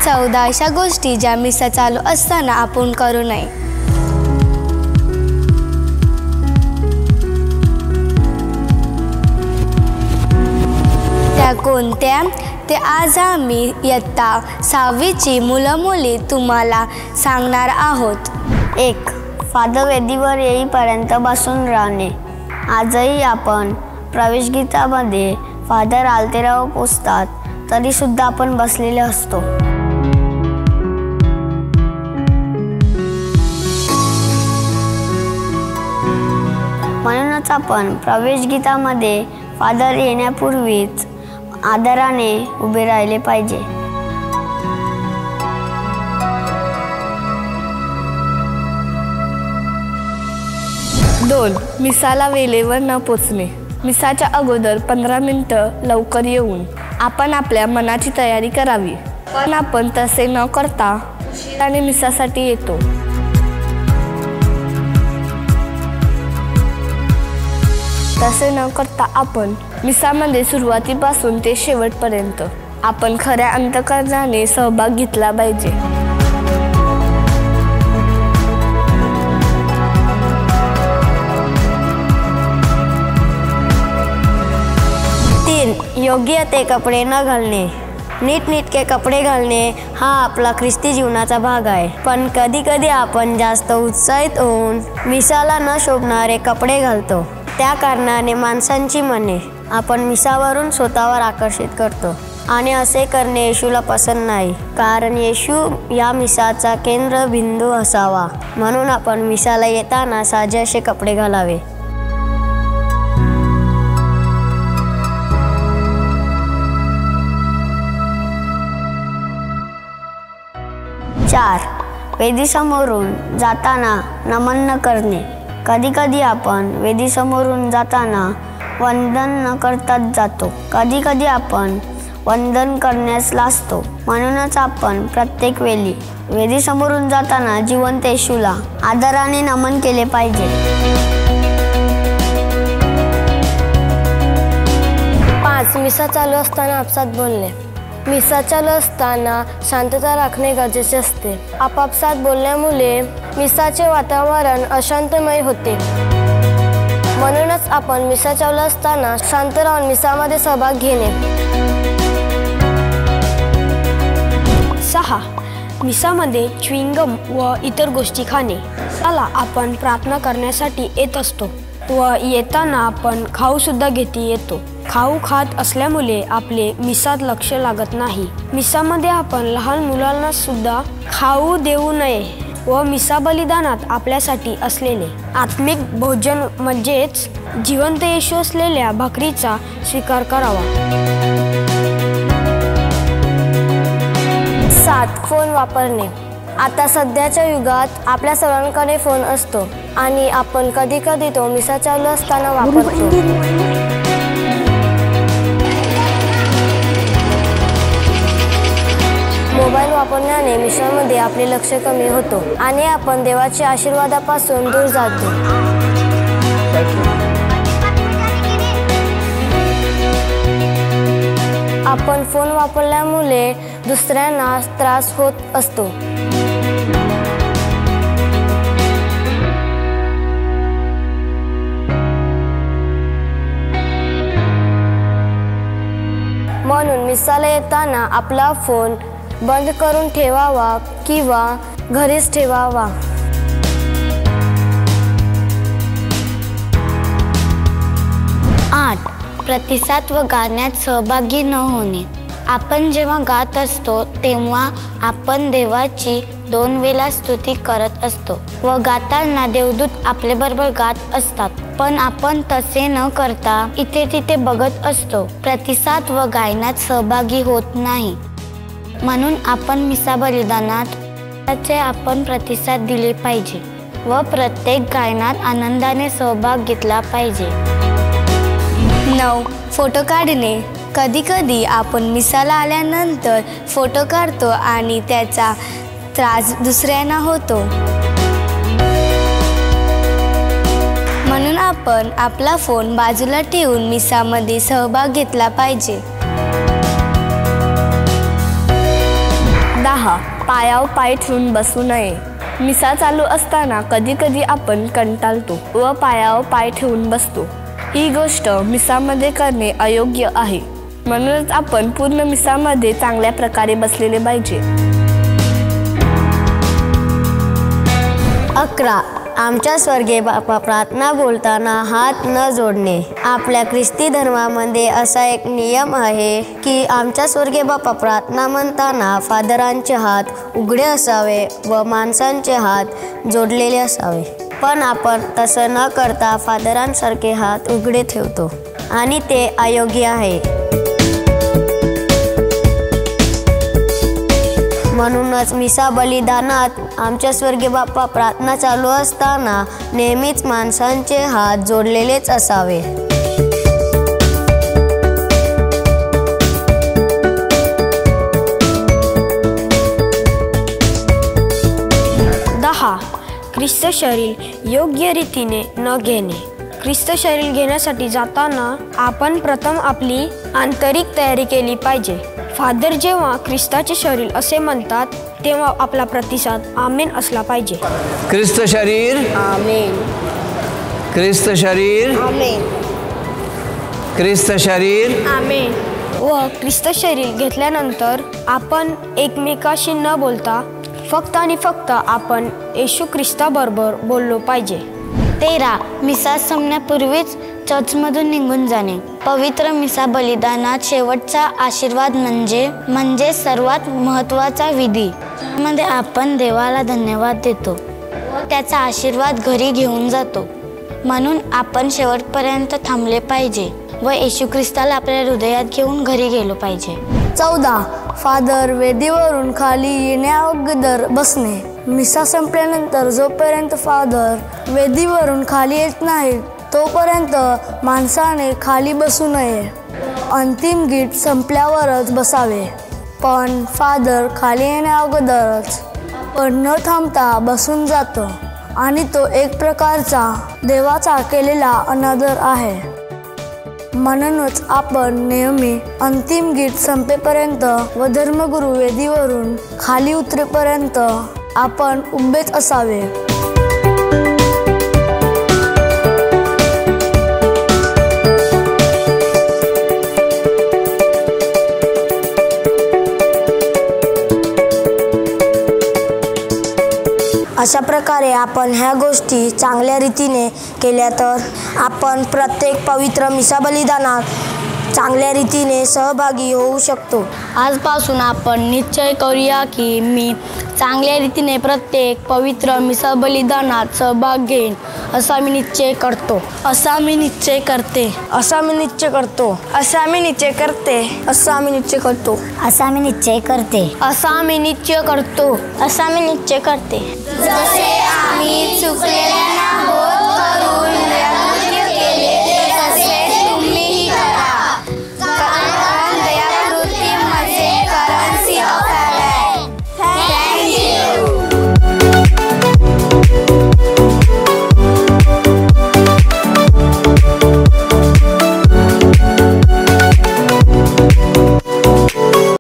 14 अशा गोष्टी ज्या मिसा चालू असताना आपण करू नये. त्या कोणत्या ते आज आम्ही इयत्ता 6वीची मुलं मुली तुम्हाला सांगणार आहोत. 1. फादर वेदीवर येईपर्यंत बसून राहणे. आजही आपण प्रवेशगीतामध्ये फादर आलतेराव पोचतात तरी सुद्धा आपण बसलेले असतो. म्हणूनच आपण प्रवेशगीतामध्ये फादर येण्यापूर्वीच आदराने उभे राहिले पाहिजे. 2. मिसाला वेळेवर न पोचणे. मिसाच्या अगोदर 15 मिनिटं लवकर येऊन आपण आपल्या मनाची तयारी करावी. पण आपण तसे न करता उशिराने मिसासाठी येतो. तसे न करता आपण मिसामध्ये सुरुवातीपासून ते शेवटपर्यंत आपण खऱ्या अंतःकरणाने सहभाग घेतला पाहिजे. 3. योग्य ते कपडे न घालणे. नीटनेटके कपडे घालणे हा आपला ख्रिस्ती जीवनाचा भाग आहे. पण कधी कधी आपण जास्त उत्साहित होऊन मिसाला न शोभणारे कपडे घालतो. त्या कारणाने माणसांची मने आपण मिसावरून स्वतःवर आकर्षित करतो आणि असे करणे येशूला पसंत नाही. कारण येशू या मिसाचा केंद्रबिंदू असावा. म्हणून आपण मिसाला येताना साजे असे कपडे घालावे. 4. वेदीसमोरून जाताना नमन न करणे. कधी कधी आपण वेदीसमोरून जाताना वंदन न करताच जातो. कधी कधी आपण वंदन करण्यास लाजतो. म्हणूनच आपण प्रत्येक वेळी वेदीसमोरून जाताना जिवंत येशूला आदराने नमन केले पाहिजे. 5. मिसा चालू असताना आपसात बोलणे. मिसा चालू असताना शांतता राखणे गरजेचे असते. आपापसात बोलण्यामुळे मिसाचे वातावरण अशांतमय होते. म्हणूनच आपण मिसा चालू असताना शांत राहून मिसामध्ये सहभाग घेणे. 6. मिसामध्ये च्युइंगम व इतर गोष्टी खाणे. चला आपण प्रार्थना करण्यासाठी येत असतो व येताना आपण खाऊ सुद्धा घेते येतो. खाऊ खात असल्यामुळे आपले मिसात लक्ष लागत नाही. मिसामध्ये आपण लहान मुलांना सुद्धा खाऊ देऊ नये व मिसा बलिदानात आपल्यासाठी असलेले आत्मिक भोजन म्हणजेच जिवंत येशू असलेल्या भाकरीचा स्वीकार करावा. 7. फोन वापरणे. आता सध्याच्या युगात आपल्या सर्वांकडे फोन असतो आणि आपण कधी कधी तो मिसा चालू असताना वापरतो. मोबाईल वापरण्याने मिसामध्ये आपले लक्ष कमी होतो आणि आपण देवाच्या आशीर्वादापासून दूर जातो. आपण फोन वापरल्यामुळे दुसऱ्यांना त्रास होत असतो. म्हणून मिसाला येताना आपला फोन बंद करून ठेवावा किंवा घरीच ठेवावा. 8. प्रतिसाद व गाण्यात सहभागी न होणे. आपण जेव्हा गात असतो तेव्हा आपण देवाची 2 वेळा स्तुती करत असतो व गाताना देवदूत आपल्याबरोबर गात असतात. पण आपण तसे न करता इथे तिथे बघत असतो. प्रतिसाद व गायनात सहभागी होत नाही. म्हणून आपण मिसा बलिदानात आपण प्रतिसाद दिले पाहिजे व प्रत्येक गायनात आनंदाने सहभाग घेतला पाहिजे. 9. फोटो काढणे. कधी कधी आपण मिसाला आल्यानंतर फोटो काढतो आणि त्याचा त्रास दुसऱ्यांना होतो. म्हणून आपण आपला फोन बाजूला ठेवून मिसामध्ये सहभाग घेतला पाहिजे. 10. 10. पायावर पाय ठेवून बसू नये. मिसा चालू असताना कधी कधी आपण कंटाळतो व पायावर पाय ठेवून बसतो. ही गोष्ट मिसामध्ये करणे अयोग्य आहे. म्हणूनच आपण पूर्ण मिसामध्ये चांगल्या प्रकारे बसलेले पाहिजे. 11. आमच्या स्वर्गीय बापा प्रार्थना बोलताना हात न जोडणे. आपल्या ख्रिस्ती धर्मामध्ये असा एक नियम आहे की आमच्या स्वर्गीय बापा प्रार्थना म्हणताना फादरांचे हात उघडे असावे व माणसांचे हात जोडलेले असावे. पण आपण तसं न करता फादरांसारखे हात उघडे ठेवतो आणि ते अयोग्य आहे. म्हणूनच मिसा बलिदानात आमच्या स्वर्गीय बाप्पा प्रार्थना चालू असताना नेहमीच माणसांचे हात जोडलेलेच असावे. 10. ख्रिस्त शरीर योग्य रीतीने न घेणे. ख्रिस्त शरीर घेण्यासाठी जाताना आपण प्रथम आपली आंतरिक तयारी केली पाहिजे. फादर जेव्हा ख्रिस्ताचे शरीर असे म्हणतात तेव्हा आपला प्रतिसाद आमेन असला पाहिजे. ख्रिस्त शरीर आमेन. ख्रिस्त शरीर आमेन. ख्रिस्त शरीर आमेन. व ख्रिस्त शरीर घेतल्यानंतर आपण एकमेकाशी न बोलता फक्त आणि फक्त आपण येशू ख्रिस्ताबरोबर बोललो पाहिजे. 13. मिसा संपण्यापूर्वीच चर्चमधून निघून जाणे. पवित्र मिसा बलिदानात शेवटचा आशीर्वाद म्हणजे सर्वात महत्त्वाचा विधी. त्यामध्ये आपण देवाला धन्यवाद देतो व त्याचा आशीर्वाद घरी घेऊन जातो. म्हणून आपण शेवटपर्यंत थांबले पाहिजे व येशू ख्रिस्ताला आपल्या हृदयात घेऊन घरी गेलो पाहिजे. 14. फादर वेदीवरून खाली येण्याअगोदर बसणे. मिसा संपल्यानंतर जोपर्यंत फादर वेदीवरून खाली येत नाहीत तोपर्यंत माणसाने खाली बसू नये. अंतिम गीत संपल्यावरच बसावे. पण फादर खाली येण्याअगोदरच आपण न थांबता बसून जातो आणि तो एक प्रकारचा देवाचा केलेला अनादर आहे. म्हणूनच आपण नेहमी अंतिम गीत संपेपर्यंत व धर्मगुरू वेदीवरून खाली उतरेपर्यंत आपण उभेच असावे. अशा प्रकारे आपण ह्या गोष्टी चांगल्या रीतीने केल्या तर आपण प्रत्येक पवित्र मिसा बलिदानात चांगल्या रीतीने सहभागी होऊ शकतो. आजपासून आपण निश्चय करूया की मी चांगल्या रीतीने प्रत्येक पवित्र मिसा बलिदानात सहभाग घेईन असा मी निश्चय करतो. असा मी निश्चय करते. असा मी निश्चय करतो. असा मी निश्चय करते. असा मी निश्चय करतो. असा मी निश्चय करते. असा मी निश्चय करतो. असा मी निश्चय करते. जसे आम्ही चुकलेल्या